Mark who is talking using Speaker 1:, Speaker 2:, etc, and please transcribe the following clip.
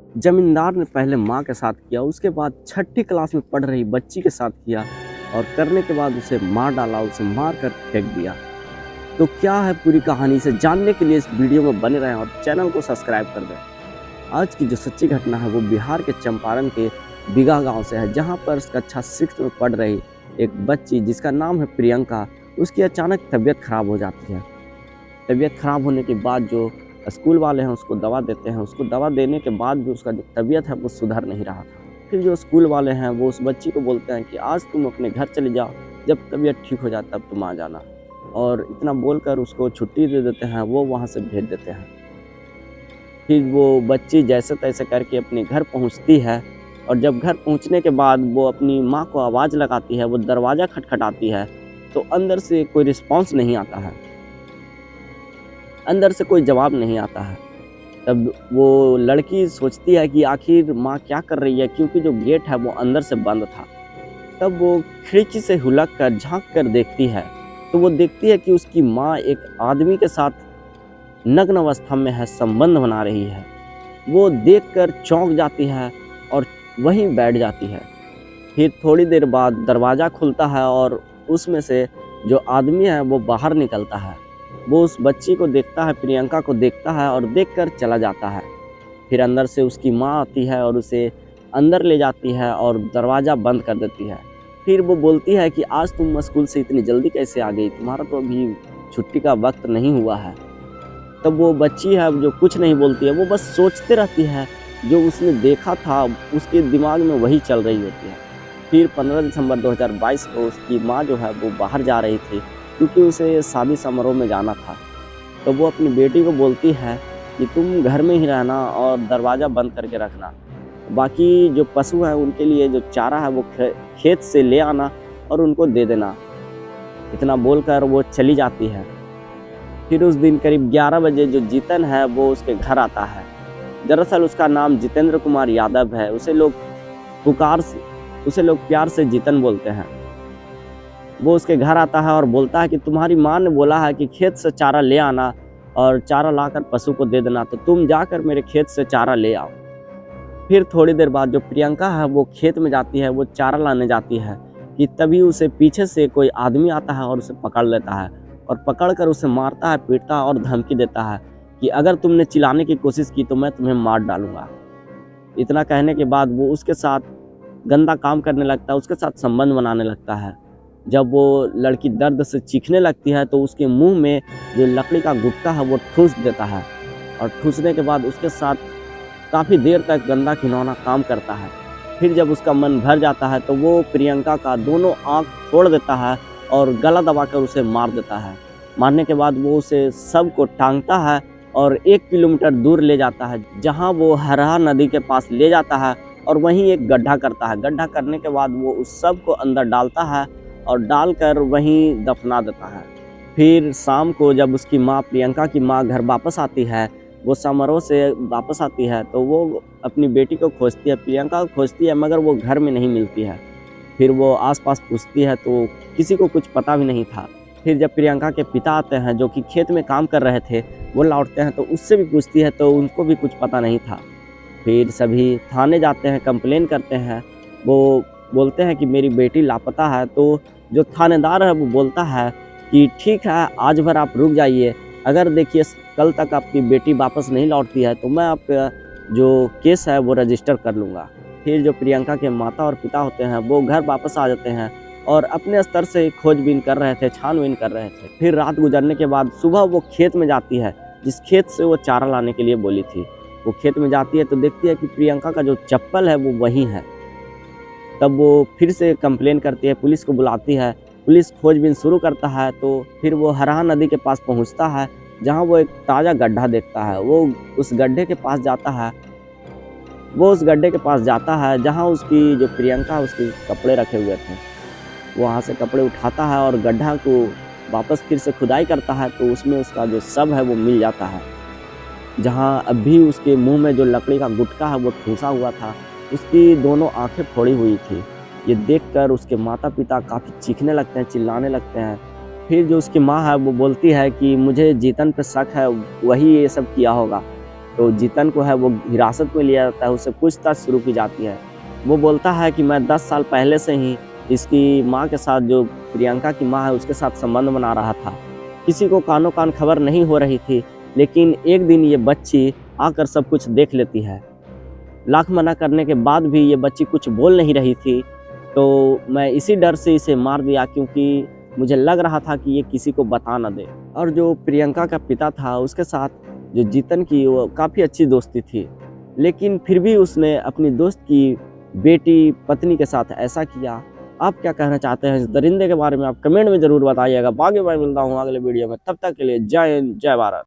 Speaker 1: जमींदार ने पहले माँ के साथ किया, उसके बाद छठी क्लास में पढ़ रही बच्ची के साथ किया और करने के बाद उसे मार डाला, उसे मार कर फेंक दिया। तो क्या है पूरी कहानी, इसे जानने के लिए इस वीडियो में बने रहें और चैनल को सब्सक्राइब कर दें। आज की जो सच्ची घटना है वो बिहार के चंपारण के बीघा गांव से है, जहां पर कक्षा 6 में पढ़ रही एक बच्ची जिसका नाम है प्रियंका, उसकी अचानक तबीयत खराब हो जाती है। तबीयत खराब होने के बाद जो स्कूल वाले हैं उसको दवा देते हैं, उसको दवा देने के बाद भी उसका जो तबीयत है वो सुधर नहीं रहा था। फिर जो स्कूल वाले हैं वो उस बच्ची को बोलते हैं कि आज तुम अपने घर चले जाओ, जब तबीयत ठीक हो जाए तब तुम आ जाना। और इतना बोलकर उसको छुट्टी दे देते हैं, वो वहाँ से भेज देते हैं। फिर वो बच्ची जैसे तैसे करके अपने घर पहुँचती है और जब घर पहुँचने के बाद वो अपनी माँ को आवाज़ लगाती है, वो दरवाज़ा खटखटाती है, तो अंदर से कोई रिस्पॉन्स नहीं आता है, अंदर से कोई जवाब नहीं आता है। तब वो लड़की सोचती है कि आखिर माँ क्या कर रही है, क्योंकि जो गेट है वो अंदर से बंद था। तब वो खिड़की से हुलक कर झाँक कर देखती है, तो वो देखती है कि उसकी माँ एक आदमी के साथ नग्न अवस्था में है, संबंध बना रही है। वो देखकर चौंक जाती है और वहीं बैठ जाती है। फिर थोड़ी देर बाद दरवाज़ा खुलता है और उसमें से जो आदमी है वो बाहर निकलता है। वो उस बच्ची को देखता है, प्रियंका को देखता है और देखकर चला जाता है। फिर अंदर से उसकी माँ आती है और उसे अंदर ले जाती है और दरवाज़ा बंद कर देती है। फिर वो बोलती है कि आज तुम स्कूल से इतनी जल्दी कैसे आ गई? तुम्हारा तो अभी छुट्टी का वक़्त नहीं हुआ है। तब वो बच्ची है जो कुछ नहीं बोलती है, वो बस सोचते रहती है, जो उसने देखा था उसके दिमाग में वही चल रही होती है। फिर 15 दिसंबर 2022 को उसकी माँ जो है वो बाहर जा रही थी, क्योंकि उसे शादी समारोह में जाना था। तो वो अपनी बेटी को बोलती है कि तुम घर में ही रहना और दरवाज़ा बंद करके रखना। बाकी जो पशु हैं उनके लिए जो चारा है वो खेत से ले आना और उनको दे देना। इतना बोलकर वो चली जाती है। फिर उस दिन करीब 11 बजे जो जीतन है वो उसके घर आता है। दरअसल उसका नाम जितेंद्र कुमार यादव है। उसे लोग प्यार से जीतन बोलते हैं। वो उसके घर आता है और बोलता है कि तुम्हारी माँ ने बोला है कि खेत से चारा ले आना और चारा लाकर पशु को दे देना, तो तुम जाकर मेरे खेत से चारा ले आओ। फिर थोड़ी देर बाद जो प्रियंका है वो खेत में जाती है, वो चारा लाने जाती है कि तभी उसे पीछे से कोई आदमी आता है और उसे पकड़ लेता है और पकड़कर उसे मारता है, पीटता है और धमकी देता है कि अगर तुमने चिल्लाने की कोशिश की तो मैं तुम्हें मार डालूंगा। इतना कहने के बाद वो उसके साथ गंदा काम करने लगता है, उसके साथ संबंध बनाने लगता है। जब वो लड़की दर्द से चीखने लगती है तो उसके मुंह में जो लकड़ी का गुटका है वो ठूस देता है और ठूसने के बाद उसके साथ काफ़ी देर तक गंदा घिनौना काम करता है। फिर जब उसका मन भर जाता है तो वो प्रियंका का दोनों आँख फोड़ देता है और गला दबाकर उसे मार देता है। मारने के बाद वो उसे शव को टांगता है और 1 किलोमीटर दूर ले जाता है, जहाँ वो हरहा नदी के पास ले जाता है और वहीं एक गड्ढा करता है। गड्ढा करने के बाद वो उस शव को अंदर डालता है और डालकर वहीं दफना देता है। फिर शाम को जब उसकी माँ, प्रियंका की माँ घर वापस आती है, वो समारोह से वापस आती है, तो वो अपनी बेटी को खोजती है, प्रियंका को खोजती है, मगर वो घर में नहीं मिलती है। फिर वो आस-पास पूछती है तो किसी को कुछ पता भी नहीं था। फिर जब प्रियंका के पिता आते हैं जो कि खेत में काम कर रहे थे, वो लौटते हैं तो उससे भी पूछती है तो उनको भी कुछ पता नहीं था। फिर सभी थाने जाते हैं, कंप्लेन करते हैं। वो बोलते हैं कि मेरी बेटी लापता है, तो जो थानेदार है वो बोलता है कि ठीक है, आज भर आप रुक जाइए, अगर देखिए कल तक आपकी बेटी वापस नहीं लौटती है तो मैं आपका जो केस है वो रजिस्टर कर लूँगा। फिर जो प्रियंका के माता और पिता होते हैं वो घर वापस आ जाते हैं और अपने स्तर से खोजबीन कर रहे थे, छानबीन कर रहे थे। फिर रात गुजरने के बाद सुबह वो खेत में जाती है, जिस खेत से वो चारा लाने के लिए बोली थी। वो खेत में जाती है तो देखती है कि प्रियंका का जो चप्पल है वो वहीं है। तब वो फिर से कंप्लेन करती है, पुलिस को बुलाती है। पुलिस खोजबीन शुरू करता है तो फिर वो हरहा नदी के पास पहुंचता है, जहां वो एक ताज़ा गड्ढा देखता है। वो उस गड्ढे के पास जाता है जहां उसकी जो प्रियंका, उसके कपड़े रखे हुए थे। वो वहाँ से कपड़े उठाता है और गड्ढा को वापस फिर से खुदाई करता है तो उसमें उसका जो शव है वो मिल जाता है। जहाँ अभी उसके मुँह में जो लकड़ी का गुटखा है वो ठूँसा हुआ था, उसकी दोनों आँखें फोड़ी हुई थी। ये देखकर उसके माता-पिता काफ़ी चीखने लगते हैं, चिल्लाने लगते हैं। फिर जो उसकी माँ है वो बोलती है कि मुझे जीतन पे शक है, वही ये सब किया होगा। तो जीतन को है वो हिरासत में लिया जाता है, उससे पूछताछ शुरू की जाती है। वो बोलता है कि मैं 10 साल पहले से ही इसकी माँ के साथ, जो प्रियंका की माँ है उसके साथ संबंध बना रहा था। किसी को कानो-कान खबर नहीं हो रही थी, लेकिन एक दिन ये बच्ची आकर सब कुछ देख लेती है। लाख मना करने के बाद भी ये बच्ची कुछ बोल नहीं रही थी, तो मैं इसी डर से इसे मार दिया, क्योंकि मुझे लग रहा था कि ये किसी को बता ना दे। और जो प्रियंका का पिता था उसके साथ जो जीतन की वो काफ़ी अच्छी दोस्ती थी, लेकिन फिर भी उसने अपनी दोस्त की बेटी, पत्नी के साथ ऐसा किया। आप क्या कहना चाहते हैं इस दरिंदे के बारे में? आप कमेंट में ज़रूर बताइएगा। बाकी मैं मिलता हूँ अगले वीडियो में, तब तक के लिए जय हिंद, जय भारत।